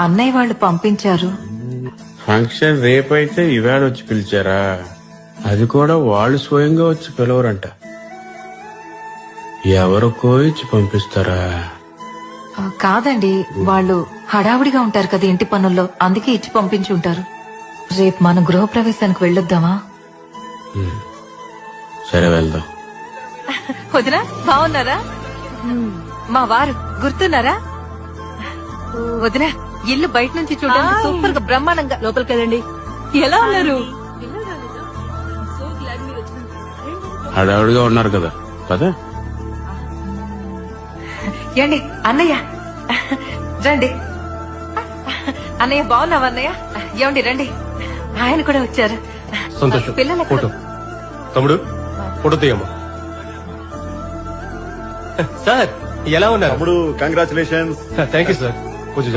అన్నయ్య వాళ్ళు పంపించారు. ఫంక్షన్ రేపైతే ఇవాళ వచ్చి పిలిచారా? అది కూడా వాళ్ళు స్వయంగా వచ్చి పిలవరంట. ఎవరికో ఇచ్చి పంపిస్తారా? కాదండి, వాళ్ళు హడావుడిగా ఉంటారు కదా ఇంటి పనుల్లో, అందుకే ఇచ్చి పంపించి ఉంటారు. రేపు మనం గృహప్రవేశానికి వెళ్ళొద్దామా? సరే వెళ్దాం. వదినా బాగున్నారా? మా వారు గుర్తున్నారా? వదినా ఇల్లు బయట నుంచి చూడడానికి సూపర్ గా బ్రహ్మాండంగా. లోపలికి వెళ్ళండి. ఎలా ఉన్నారు? హడావుడిగా ఉన్నారు కదా, పదా. ఏండి అన్నయ్య రండి. అన్నయ్య బాగున్నావా అన్నయ్య? ఏమండి రండి, ఆయన కూడా వచ్చారు. సంతోషం. పిల్లలు ఫోటో తమ్ముడు, ఫోటో తీయమ్మా. సార్ ఎలా ఉన్నారు? తమ్ముడు కంగ్రాచులేషన్స్. Thank you sir. కొంచెం